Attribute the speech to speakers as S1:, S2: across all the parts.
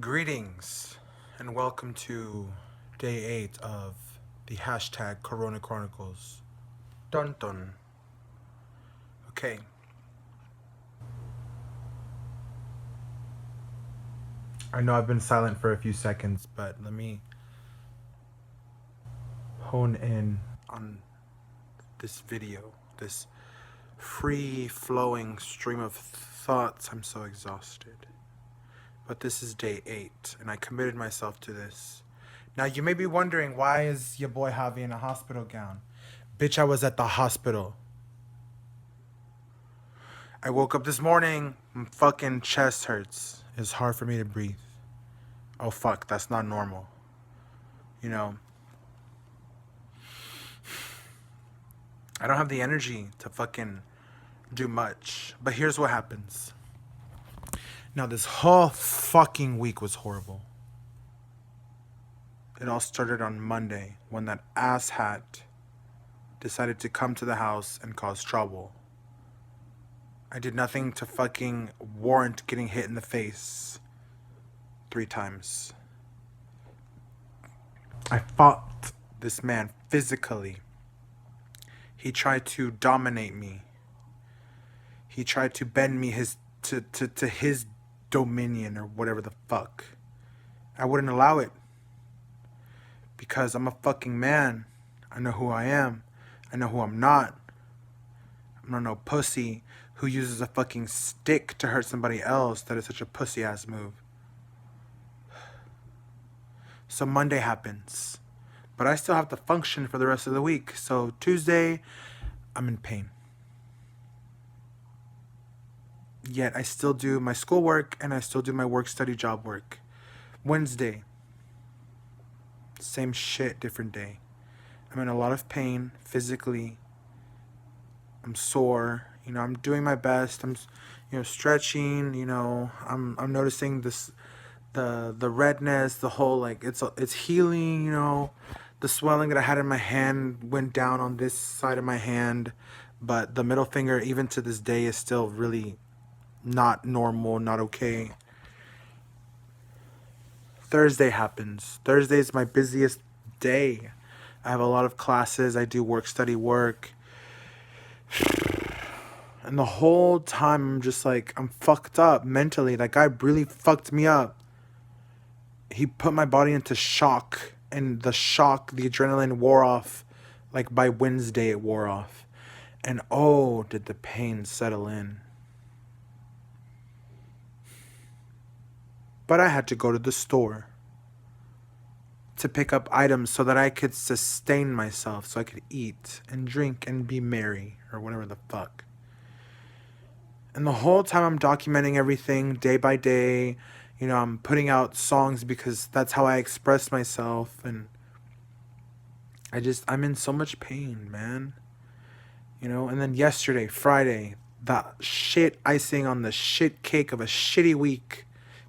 S1: Greetings and welcome to day 8 of the hashtag Corona Chronicles. Dun dun. Okay. I know I've been silent for a few seconds, but let me hone in on this video, this free flowing stream of thoughts. I'm so exhausted. But this is day 8, and I committed myself to this. Now, you may be wondering, why is your boy Javi in a hospital gown? Bitch, I was at the hospital. I woke up this morning, my fucking chest hurts. It's hard for me to breathe. Oh, fuck, that's not normal. You know, I don't have the energy to fucking do much. But here's what happens. Now, this whole fucking week was horrible. It all started on Monday when that asshat decided to come to the house and cause trouble. I did nothing to fucking warrant getting hit in the face 3 times. I fought this man physically. He tried to dominate me. He tried to bend me to his dominion or whatever the fuck. I wouldn't allow it. Because I'm a fucking man. I know who I am. I know who I'm not. I'm not no pussy who uses a fucking stick to hurt somebody else. That is such a pussy ass move. So Monday happens. But I still have to function for the rest of the week. So Tuesday, I'm in pain. Yet I still do my schoolwork and I still do my work, study, job work. Wednesday, same shit, different day. I'm in a lot of pain physically. I'm sore. You know, I'm doing my best. I'm, stretching. You know, I'm noticing this, the redness, the whole like it's healing. You know, the swelling that I had in my hand went down on this side of my hand, but the middle finger, even to this day, is still really not normal, not okay. Thursday happens. Thursday is my busiest day. I have a lot of classes. I do work, study, work. And the whole time I'm just like, I'm fucked up mentally. That guy really fucked me up. He put my body into shock. And the shock, the adrenaline wore off. Like by Wednesday it wore off. And oh, did the pain settle in. But I had to go to the store to pick up items so that I could sustain myself, so I could eat and drink and be merry, or whatever the fuck. And the whole time I'm documenting everything day by day. You know, I'm putting out songs because that's how I express myself. And I'm in so much pain, man. You know, and then yesterday, Friday, the shit icing on the shit cake of a shitty week.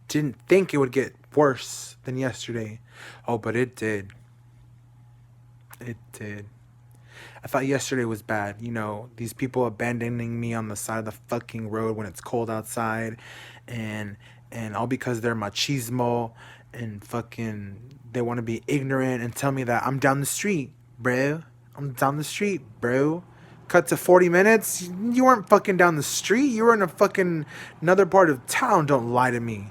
S1: Didn't think it would get worse than yesterday. Oh, but it did. It did. I thought yesterday was bad. You know, these people abandoning me on the side of the fucking road when it's cold outside. And all because they're machismo and fucking they want to be ignorant and tell me that I'm down the street, bro. I'm down the street, bro. Cut to 40 minutes. You weren't fucking down the street. You were in a fucking another part of town. Don't lie to me.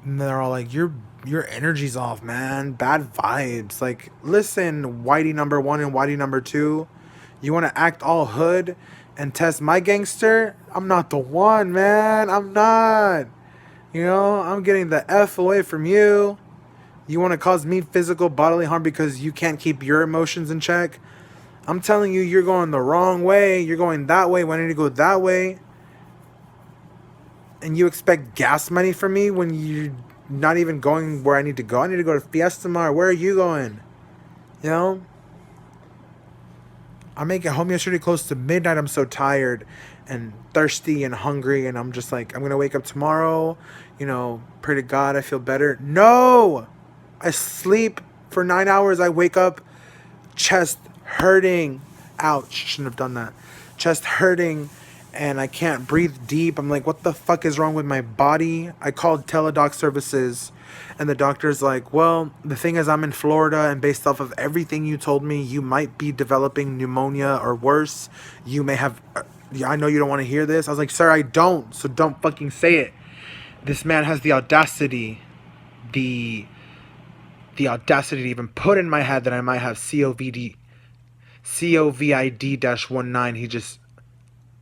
S1: And they're all like, your energy's off, man. Bad vibes. Like, listen, Whitey number 1 and Whitey number 2. You want to act all hood and test my gangster? I'm not the one, man. I'm not. You know, I'm getting the F away from you. You want to cause me physical bodily harm because you can't keep your emotions in check? I'm telling you, you're going the wrong way. You're going that way when I need to go that way. And you expect gas money from me when you're not even going where I need to go? I need to go to Fiesta Mart. Where are you going? You know? I make it home yesterday close to midnight. I'm so tired and thirsty and hungry. And I'm just like, I'm going to wake up tomorrow. You know, pray to God I feel better. No! I sleep for 9 hours. I wake up chest hurting. Ouch. Shouldn't have done that. Chest hurting. and I can't breathe deep. I'm like, what the fuck is wrong with my body? I called Teledoc Services, and the doctor's like, well, the thing is, I'm in Florida, and based off of everything you told me, you might be developing pneumonia or worse. You may have. I know you don't want to hear this. I was like, sir, I don't, so don't fucking say it. This man has the audacity, the audacity to even put in my head that I might have COVID-19.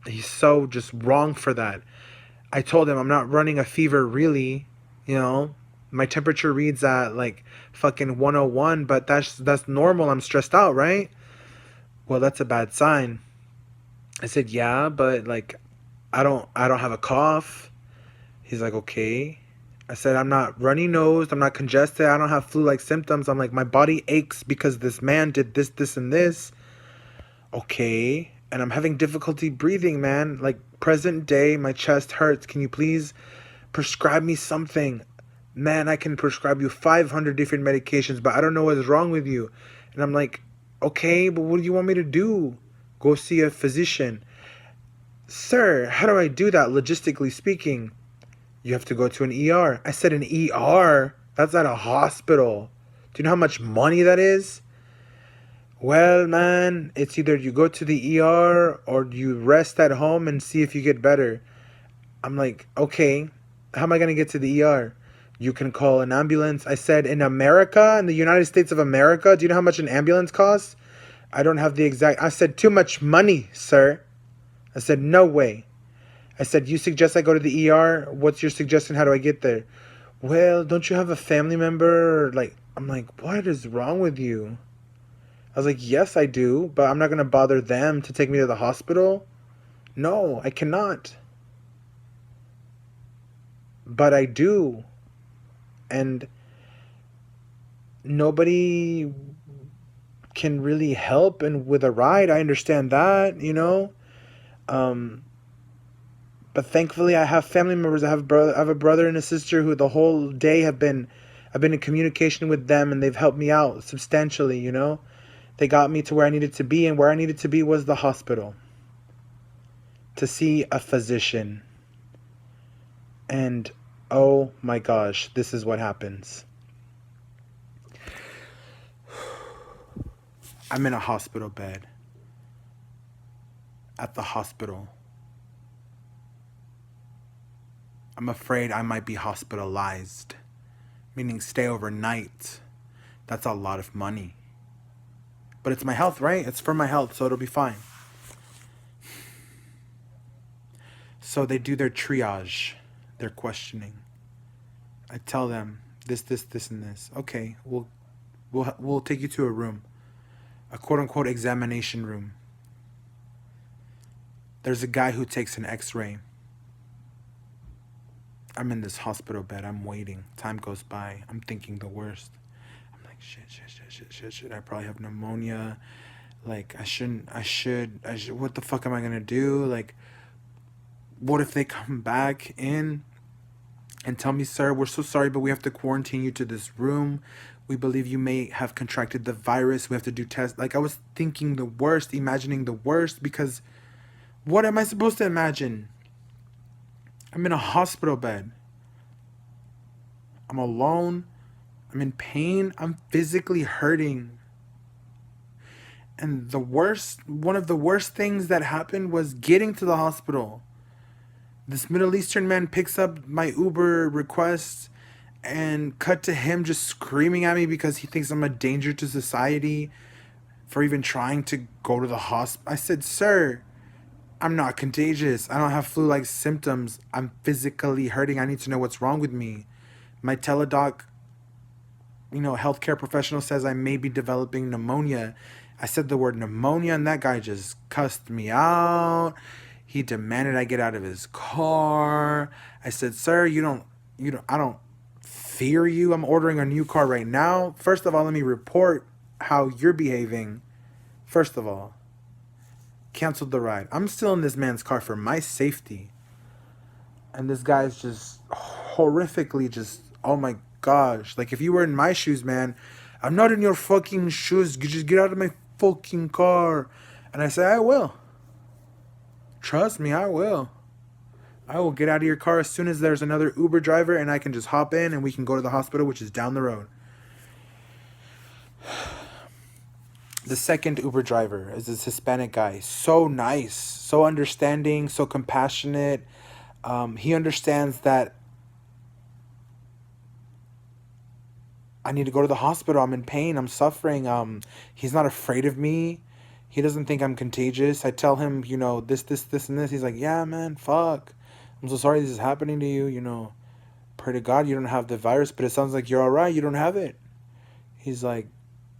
S1: He's so just wrong for that. I told him I'm not running a fever really, you know. My temperature reads at like fucking 101, but that's normal. I'm stressed out, right? Well, that's a bad sign. I said, "Yeah, but like I don't have a cough." He's like, "Okay." I said, "I'm not runny nosed, I'm not congested, I don't have flu-like symptoms." I'm like, "My body aches because this man did this, this, and this." Okay. And I'm having difficulty breathing, man. Like, present day, my chest hurts. Can you please prescribe me something? Man, I can prescribe you 500 different medications, but I don't know what's wrong with you. And I'm like, okay, but what do you want me to do? Go see a physician. Sir, how do I do that, logistically speaking? You have to go to an ER. I said, an ER? That's at a hospital. Do you know how much money that is? Well, man, it's either you go to the ER or you rest at home and see if you get better. I'm like, okay, how am I going to get to the ER? You can call an ambulance. I said, in America, in the United States of America, do you know how much an ambulance costs? I don't have the exact. I said, too much money, sir. I said, no way. I said, you suggest I go to the ER? What's your suggestion? How do I get there? Well, don't you have a family member? Like, I'm like, what is wrong with you? I was like, yes, I do, but I'm not going to bother them to take me to the hospital. No, I cannot. But I do. And nobody can really help and with a ride. I understand that, you know. But thankfully I have family members. I have a brother and a sister who the whole day I've been in communication with them, and they've helped me out substantially, you know. They got me to where I needed to be, and where I needed to be was the hospital to see a physician. And oh my gosh, this is what happens. I'm in a hospital bed at the hospital. I'm afraid I might be hospitalized, meaning stay overnight. That's a lot of money. But it's my health, right? It's for my health, so it'll be fine. So they do their triage, their questioning. I tell them this, and this. Okay, we'll take you to a room, a quote unquote examination room. There's a guy who takes an X-ray. I'm in this hospital bed. I'm waiting. Time goes by. I'm thinking the worst. I'm like, shit. I probably have pneumonia. Like, I should. What the fuck am I gonna do? Like, what if they come back in and tell me, sir, we're so sorry, but we have to quarantine you to this room. We believe you may have contracted the virus. We have to do tests. Like, I was thinking the worst, imagining the worst, because what am I supposed to imagine? I'm in a hospital bed. I'm alone. I'm in pain. I'm physically hurting. And one of the worst things that happened was getting to the hospital. This Middle Eastern man picks up my Uber request, and cut to him just screaming at me because he thinks I'm a danger to society for even trying to go to the hospital. I said, sir, I'm not contagious. I don't have flu-like symptoms. I'm physically hurting. I need to know what's wrong with me. My teledoc, healthcare professional says I may be developing pneumonia. I said the word pneumonia, and that guy just cussed me out. He demanded I get out of his car. I said, sir, I don't fear you. I'm ordering a new car right now. First of all, let me report how you're behaving. First of all, canceled the ride. I'm still in this man's car for my safety. And this guy's just horrifically just, oh my gosh. Like, if you were in my shoes, man, I'm not in your fucking shoes. You just get out of my fucking car. And I say, I will. Trust me, I will. I will get out of your car as soon as there's another Uber driver and I can just hop in and we can go to the hospital, which is down the road. The second Uber driver is this Hispanic guy. So nice, so understanding, so compassionate. He understands that I need to go to the hospital. I'm in pain. I'm suffering. He's not afraid of me. He doesn't think I'm contagious. I tell him, this, and this. He's like, yeah, man, fuck. I'm so sorry this is happening to you. Pray to God you don't have the virus, but it sounds like you're all right. You don't have it. He's like,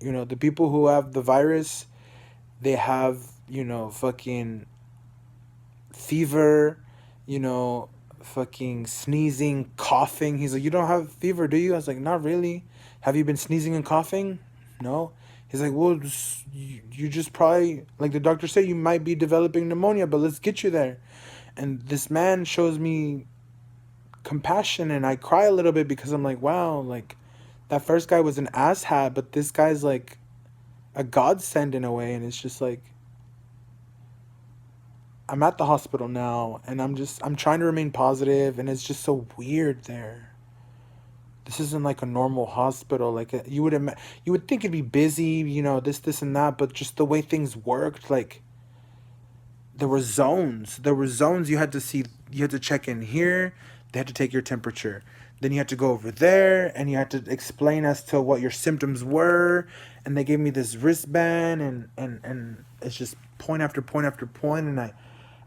S1: the people who have the virus, they have, fucking fever, fucking sneezing, coughing. He's like, you don't have fever, do you? I was like, not really. Have you been sneezing and coughing? No. He's like, well, you just probably, like the doctor said, you might be developing pneumonia, but let's get you there. And this man shows me compassion, and I cry a little bit because I'm like, wow, like that first guy was an asshat, but this guy's like a godsend in a way. And it's just like, I'm at the hospital now, and I'm trying to remain positive, and it's just so weird there. This isn't like a normal hospital. Like you would think it'd be busy, this and that, but just the way things worked, like there were zones. You had to check in here. They had to take your temperature. Then you had to go over there, and you had to explain as to what your symptoms were. And they gave me this wristband, and it's just point after point after point. And I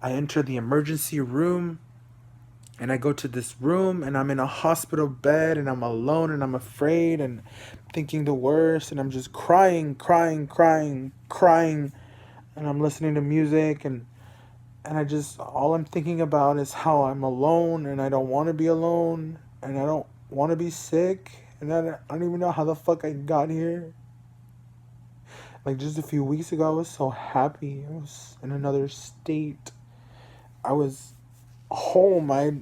S1: enter the emergency room, and I go to this room, and I'm in a hospital bed, and I'm alone, and I'm afraid, and thinking the worst, and I'm just crying, and I'm listening to music, and all I'm thinking about is how I'm alone, and I don't want to be alone, and I don't want to be sick, and I don't even know how the fuck I got here. Like just a few weeks ago, I was so happy. I was in another state. I was home. I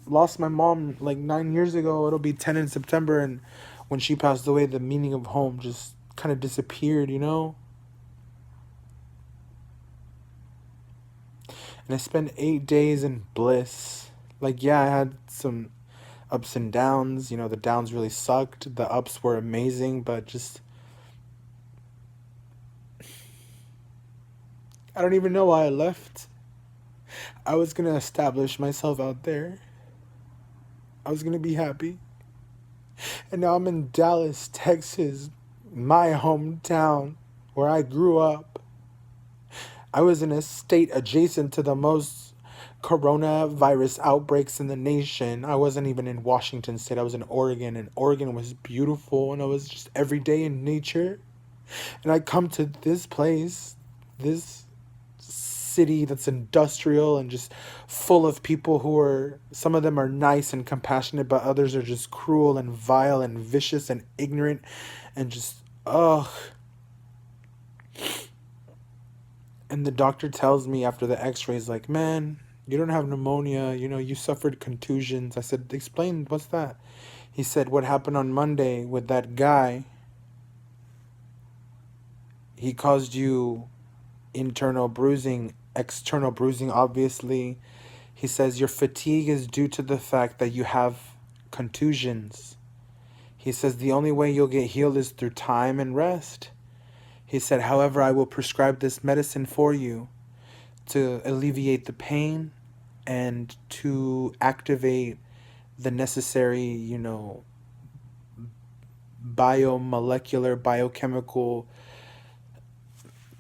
S1: lost my mom like 9 years ago. It'll be 10 in September, and when she passed away, the meaning of home just kind of disappeared, And I spent 8 days in bliss. Like, yeah, I had some ups and downs. The downs really sucked. The ups were amazing, but just, I don't even know why I left. I was going to establish myself out there. I was going to be happy. And now I'm in Dallas, Texas, my hometown, where I grew up. I was in a state adjacent to the most coronavirus outbreaks in the nation. I wasn't even in Washington State. I was in Oregon, and Oregon was beautiful, and I was just every day in nature. And I come to this place, this city that's industrial and just full of people who are, some of them are nice and compassionate, but others are just cruel and vile and vicious and ignorant and just, ugh. And the doctor tells me after the x-rays, like, man, you don't have pneumonia, you suffered contusions. I said, explain, what's that? He said, what happened on Monday with that guy, he caused you internal bruising, external bruising, obviously. He says your fatigue is due to the fact that you have contusions. He says the only way you'll get healed is through time and rest. He said, however, I will prescribe this medicine for you to alleviate the pain and to activate the necessary, biomolecular, biochemical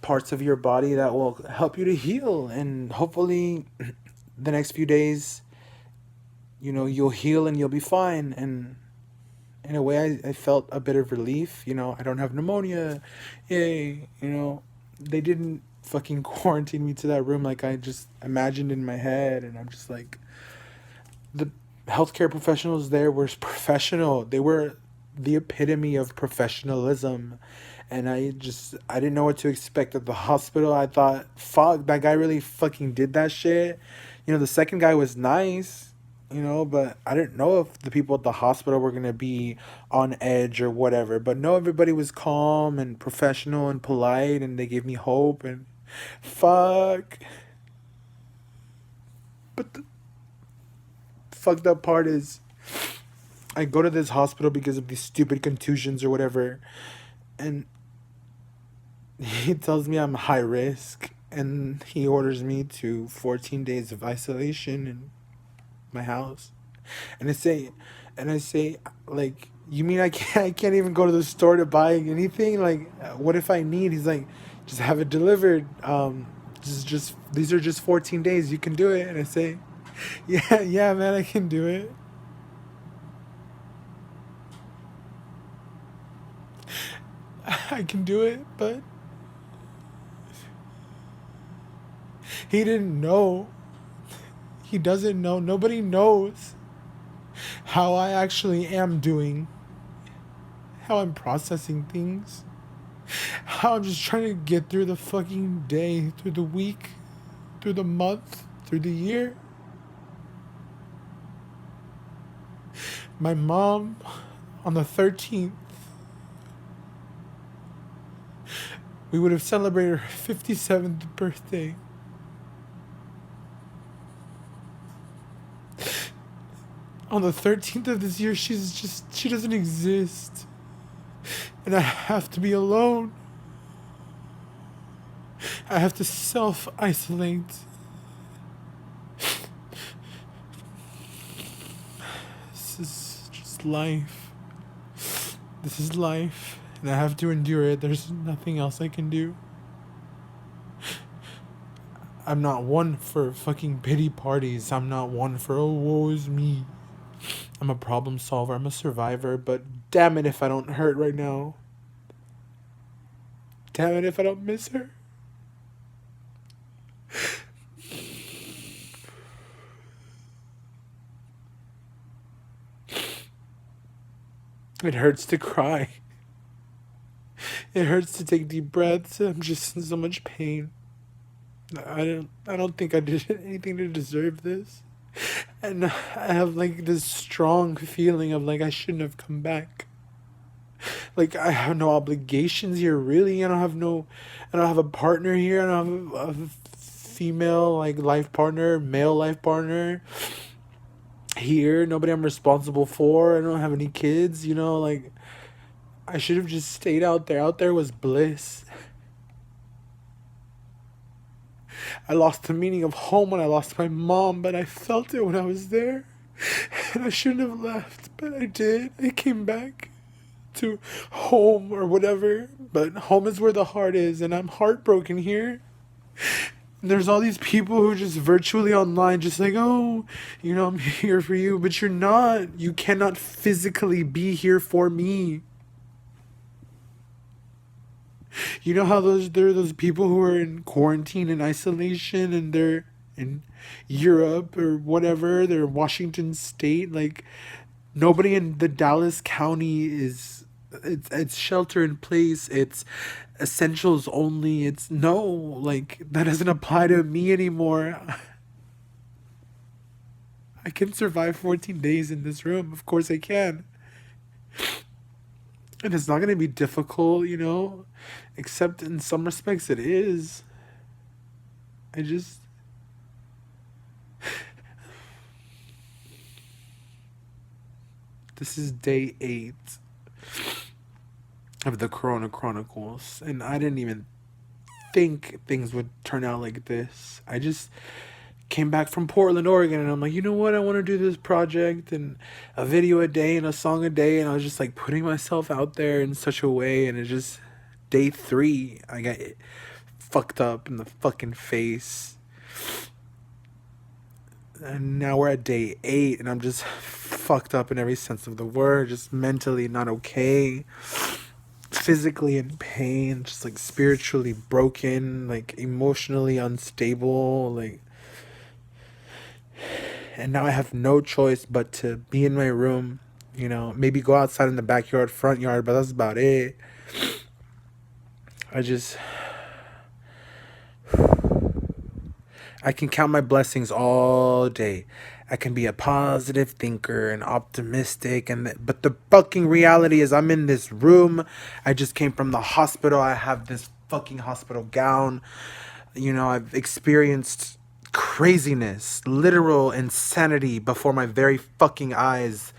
S1: parts of your body that will help you to heal. And hopefully the next few days, you'll heal and you'll be fine. And in a way, I felt a bit of relief. I don't have pneumonia. Yay. They didn't fucking quarantine me to that room like I just imagined in my head. And I'm just like, the healthcare professionals there were professional. They were the epitome of professionalism. And I didn't know what to expect at the hospital. I thought, fuck, that guy really fucking did that shit. The second guy was nice, but I didn't know if the people at the hospital were going to be on edge or whatever. But no, everybody was calm and professional and polite, and they gave me hope, and fuck. But the fucked up part is I go to this hospital because of these stupid contusions or whatever, and he tells me I'm high risk, and he orders me to 14 days of isolation in my house. And I say, like, you mean I can't even go to the store to buy anything? Like, what if I need? He's like, just have it delivered. Just these are just 14 days. You can do it. And I say, yeah, yeah, man, I can do it. I can do it, but he didn't know. He doesn't know. Nobody knows how I actually am doing, how I'm processing things, how I'm just trying to get through the fucking day, through the week, through the month, through the year. My mom, on the 13th, we would have celebrated her 57th birthday. On the 13th of this year, she doesn't exist. And I have to be alone. I have to self-isolate. This is just life. This is life. And I have to endure it. There's nothing else I can do. I'm not one for fucking pity parties. I'm not one for, oh, woe is me. I'm a problem solver. I'm a survivor. But damn it if I don't hurt right now. Damn it if I don't miss her. It hurts to cry. It hurts to take deep breaths. I'm just in so much pain. I don't think I did anything to deserve this. And I have like this strong feeling of like I shouldn't have come back. Like I have no obligations here really. I don't have a partner here. I don't have a female like life partner, male life partner here. Nobody I'm responsible for. I don't have any kids, like I should have just stayed out there. Out there was bliss. I lost the meaning of home when I lost my mom, but I felt it when I was there. And I shouldn't have left, but I did. I came back to home or whatever, but home is where the heart is, and I'm heartbroken here. And there's all these people who are just virtually online, just like, oh, I'm here for you, but you're not. You cannot physically be here for me. You know how there are those people who are in quarantine and isolation and they're in Europe or whatever, they're in Washington State, like nobody in the Dallas County it's shelter in place, it's essentials only, it's no, like that doesn't apply to me anymore. I can survive 14 days in this room, of course I can. And it's not going to be difficult, except in some respects it is. I just... This is day 8 of the Corona Chronicles, and I didn't even think things would turn out like this. I just came back from Portland, Oregon, and I'm like, you know what? I want to do this project and a video a day and a song a day, and I was just like putting myself out there in such a way, and it just day 3, I got fucked up in the fucking face. And now we're at day 8, and I'm just fucked up in every sense of the word, just mentally not okay, physically in pain, just like spiritually broken, like emotionally unstable, like. And now I have no choice but to be in my room, maybe go outside in the backyard, front yard, but that's about it. I can count my blessings all day. I can be a positive thinker and optimistic, but the fucking reality is I'm in this room. I just came from the hospital. I have this fucking hospital gown. I've experienced craziness, literal insanity before my very fucking eyes.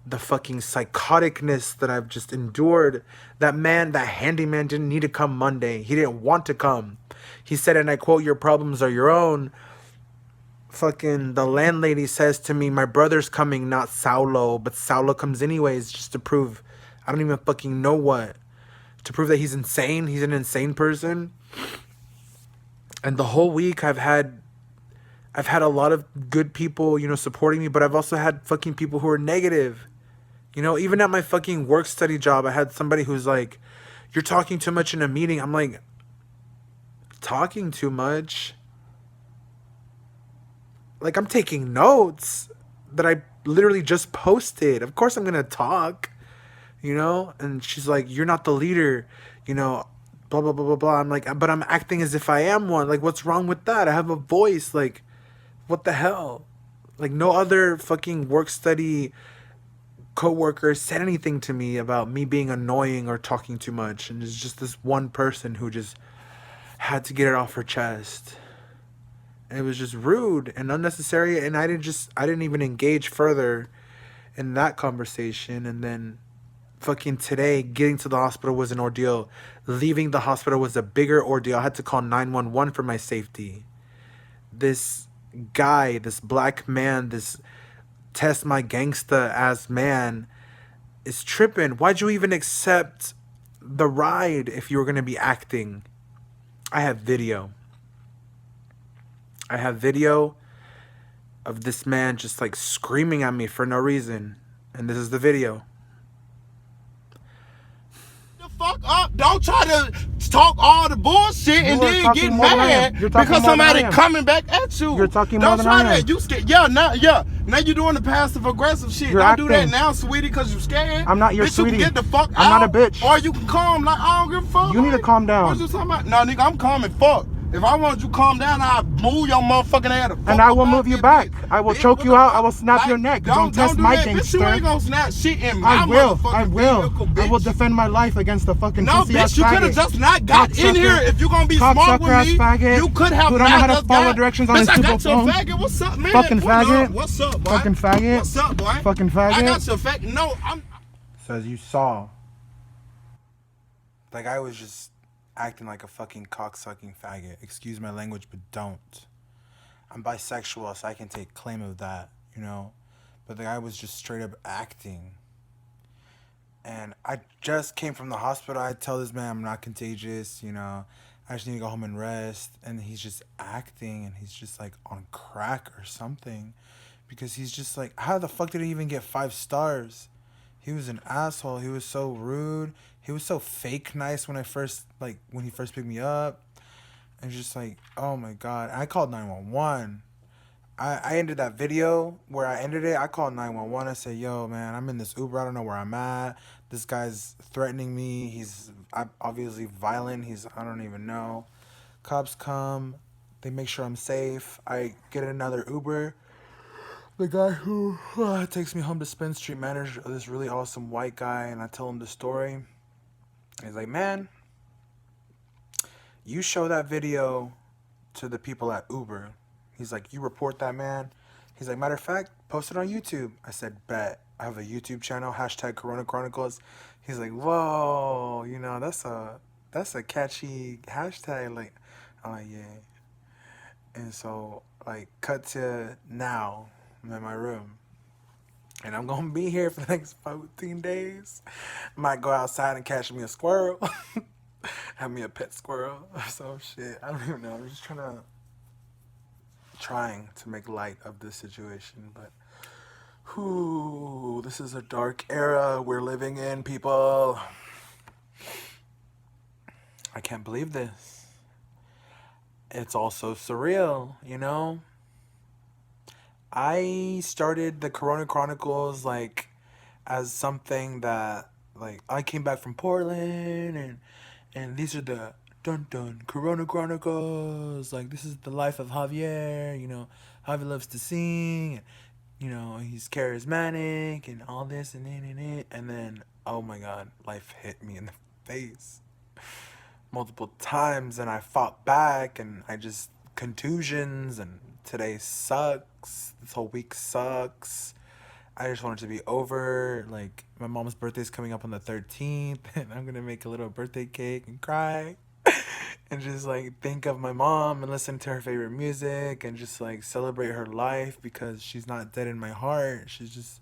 S1: The fucking psychoticness that I've just endured. That man, that handyman didn't need to come Monday. He didn't want to come. He said, and I quote, "Your problems are your own." Fucking the landlady says to me, "My brother's coming, not Saulo." But Saulo comes anyways, just to prove, I don't even fucking know what. To prove that he's insane. He's an insane person. And the whole week I've had a lot of good people, you know, supporting me, but I've also had fucking people who are negative. You know, even at my fucking work study job, I had somebody who's like, "You're talking too much in a meeting." I'm like, talking too much? Like, I'm taking notes that I literally just posted. Of course I'm gonna talk, you know? And she's like, "You're not the leader, you know, blah, blah, blah, blah, blah." I'm like, "But I'm acting as if I am one. Like, what's wrong with that? I have a voice. Like, what the hell?" Like, no other fucking work study coworker said anything to me about me being annoying or talking too much. And it's just this one person who just had to get it off her chest. And it was just rude and unnecessary, and I didn't even engage further in that conversation. And then fucking today, getting to the hospital was an ordeal. Leaving the hospital was a bigger ordeal. I had to call 911 for my safety. This guy, this black man, this test my gangsta ass man is tripping. Why'd you even accept the ride if you were gonna be acting? I have video. I have video of this man just like screaming at me for no reason. And this is the video.
S2: The fuck up. Don't try to talk all the bullshit and then get mad because somebody coming back at you.
S1: You're talking more than I am.
S2: That. You scared. Yeah, now you're doing the passive aggressive shit. Don't do that now, sweetie, because you scared.
S1: I'm not your sweetie.
S2: You can get the fuck out.
S1: I'm not a bitch.
S2: Or you can calm like, I don't give a fuck.
S1: You need to calm down.
S2: What you talking about? No, nigga, I'm calm and fuck. If I want you to calm down, I'll move your motherfucking head.
S1: And I will move you back. I will choke you out. I will snap your neck. Don't test my gangster.
S2: Bitch, you ain't gonna snap shit in my
S1: I will. I will defend my life against the fucking
S2: no, bitch, you could have just not got in here. If you gonna be smart with me, you could have
S1: not. Who don't know how to follow directions on his stupid phone.
S2: Faggot. What's up, man?
S1: Fucking faggot.
S2: What's up, boy?
S1: Fucking faggot.
S2: What's up, boy?
S1: Fucking faggot.
S2: I got your faggot. No, I'm.
S1: Says you saw. Like I was just acting like a fucking cocksucking faggot. Excuse my language, but don't. I'm bisexual, so I can take claim of that, you know? But the guy was just straight up acting. And I just came from the hospital. I tell this man I'm not contagious, you know? I just need to go home and rest. And he's just acting, and he's just like on crack or something. Because he's just like, how the fuck did he even get 5 stars? He was an asshole. He was so rude. He was so fake nice when he first picked me up. And just like, oh my God. I called 911. I ended that video where I ended it. I called 911. I said, "Yo, man, I'm in this Uber. I don't know where I'm at. This guy's threatening me. He's obviously violent. I don't even know." Cops come. They make sure I'm safe. I get another Uber. The guy who takes me home to Spence Street manager, this really awesome white guy, and I tell him the story. He's like, "Man, you show that video to the people at Uber." He's like, "You report that man." He's like, "Matter of fact, post it on YouTube." I said, "Bet." I have a YouTube channel, hashtag Corona Chronicles. He's like, "Whoa, you know, that's a catchy hashtag." Like, I'm like, yeah. And so, like, cut to now. I'm in my room. And I'm going to be here for the next 14 days. Might go outside and catch me a squirrel. Have me a pet squirrel or some shit. I don't even know. I'm just trying to make light of this situation. But, this is a dark era we're living in, people. I can't believe this. It's also surreal, you know? I started the Corona Chronicles like as something that like I came back from Portland and these are the Corona Chronicles, like this is the life of Javier, you know, Javier loves to sing, and, you know, he's charismatic and all this and then oh my God, life hit me in the face multiple times and I fought back and I just contusions, and today sucks. This whole week sucks. I just want it to be over. Like, my mom's birthday's coming up on the 13th, and I'm gonna make a little birthday cake and cry. And just like think of my mom and listen to her favorite music and just like celebrate her life because she's not dead in my heart. She's just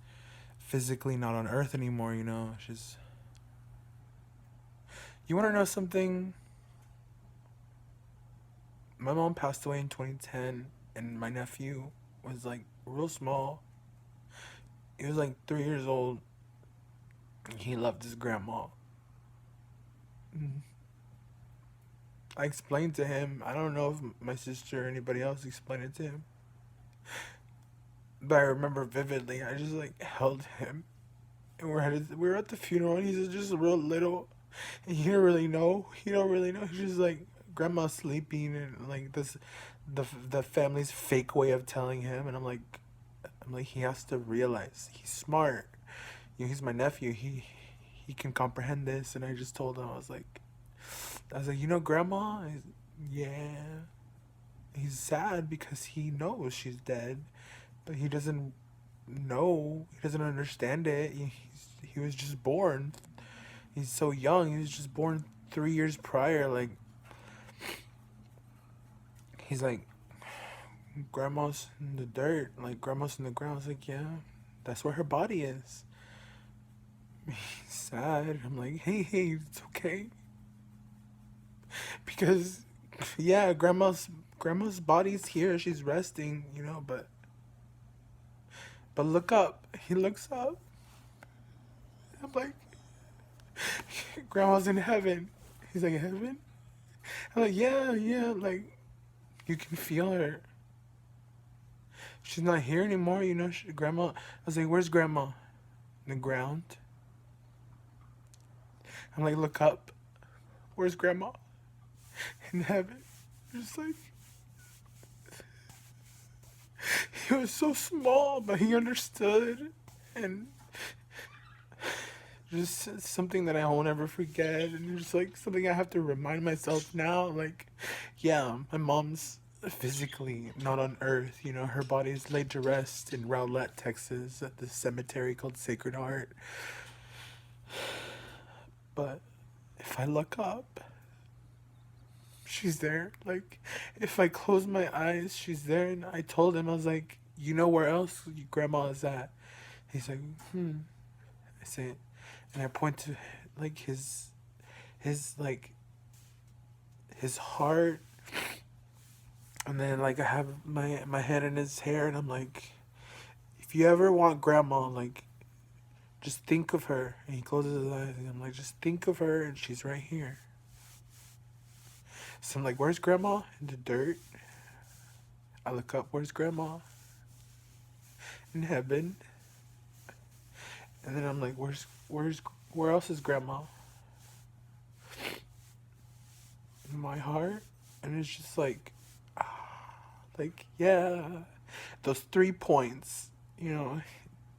S1: physically not on earth anymore, you know? She's. You wanna know something? My mom passed away in 2010, and my nephew was like real small. He was like 3 years old. He loved his grandma. I explained to him. I don't know if my sister or anybody else explained it to him. But I remember vividly. I just like held him. And we were at the funeral, and he's just real little. And he didn't really know. He don't really know. He's just like, grandma's sleeping, and like this, the family's fake way of telling him. And I'm like, he has to realize he's smart. You know, he's my nephew. He can comprehend this. And I just told him, I was like, you know, grandma. Yeah. He's sad because he knows she's dead, but he doesn't know. He doesn't understand it. He was just born. He's so young. He was just born 3 years prior. Like, he's like, grandma's in the dirt. Like, grandma's in the ground. I was like, yeah, that's where her body is. He's sad. I'm like, hey, it's okay. Because, yeah, grandma's body's here. She's resting, you know, but look up. He looks up. I'm like, grandma's in heaven. He's like, heaven? I'm like, yeah, like, you can feel her. She's not here anymore, you know. Grandma. I was like, where's grandma? In the ground. I'm like, look up. Where's grandma? In heaven. Just like, he was so small, but he understood. And just something that I won't ever forget. And just like something I have to remind myself now. Like, yeah, my mom's physically not on earth, you know. Her body's laid to rest in Rowlett, Texas, at this cemetery called Sacred Heart. But if I look up, she's there. Like, if I close my eyes, she's there. And I told him, I was like, you know where else your grandma is at? He's like, I say, and I point to like his heart. And then, like, I have my head in his hair, and I'm like, if you ever want grandma, like, just think of her. And he closes his eyes, and I'm like, just think of her, and she's right here. So I'm like, where's grandma? In the dirt. I look up, where's grandma? In heaven. And then I'm like, where else is grandma? In my heart. And it's just like, yeah, those 3 points, you know.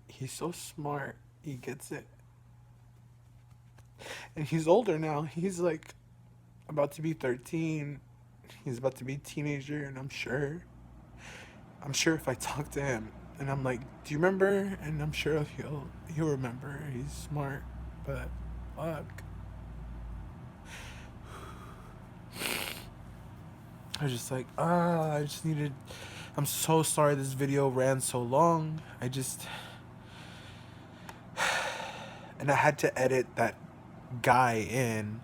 S1: He's so smart. He gets it. And he's older now. He's like about to be 13. He's about to be a teenager, and I'm sure if I talk to him and I'm like, do you remember? And I'm sure he'll remember. He's smart, but fuck. I was just like, I'm so sorry this video ran so long. And I had to edit that guy in.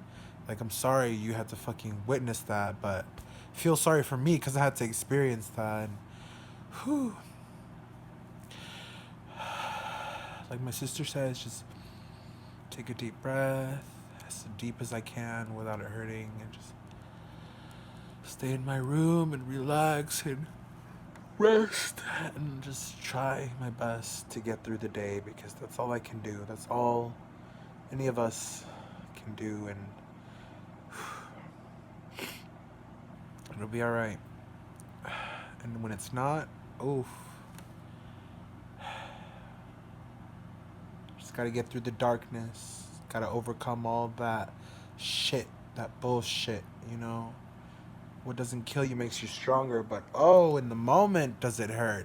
S1: Like, I'm sorry you had to fucking witness that, but feel sorry for me because I had to experience that. And, like my sister says, just take a deep breath, as deep as I can without it hurting, and just stay in my room and relax and rest and just try my best to get through the day, because that's all I can do. That's all any of us can do, and it'll be all right. And when it's not, just gotta get through the darkness. Gotta overcome all that shit, that bullshit, you know. what doesn't kill you makes you stronger, but oh, in the moment does it hurt.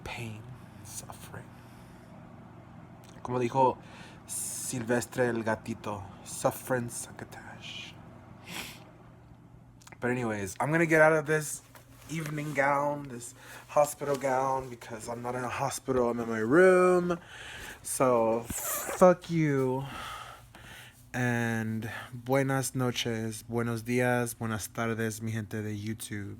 S1: Pain, suffering. Como dijo Silvestre el Gatito, suffering succotash. But anyways, I'm gonna get out of this evening gown, this hospital gown, because I'm not in a hospital, I'm in my room. So, fuck you. And buenas noches, buenos días, buenas tardes, mi gente de YouTube,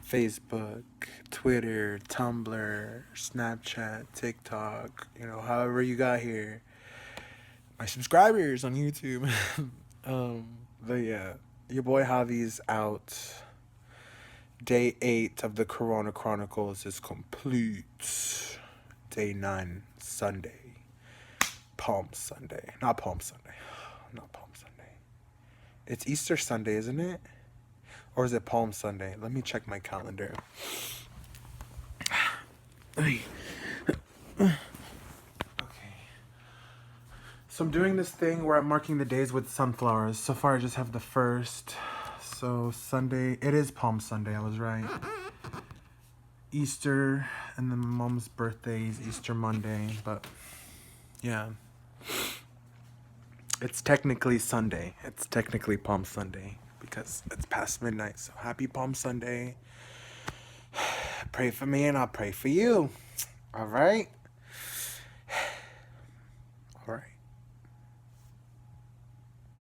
S1: Facebook, Twitter, Tumblr, Snapchat, TikTok, you know, however you got here. My subscribers on YouTube. But yeah, your boy Javi's out. Day 8 of the Corona Chronicles is complete. Day 9, Sunday. Palm Sunday. Not Palm Sunday. Not Palm Sunday. It's Easter Sunday, isn't it? Or is it Palm Sunday? Let me check my calendar. Okay. So I'm doing this thing where I'm marking the days with sunflowers. So far I just have the first. So Sunday, it is Palm Sunday, I was right. Easter, and then my mom's birthday is Easter Monday, but yeah. It's technically Sunday. It's technically Palm Sunday because it's past midnight. So happy Palm Sunday. Pray for me and I'll pray for you. All right? All right.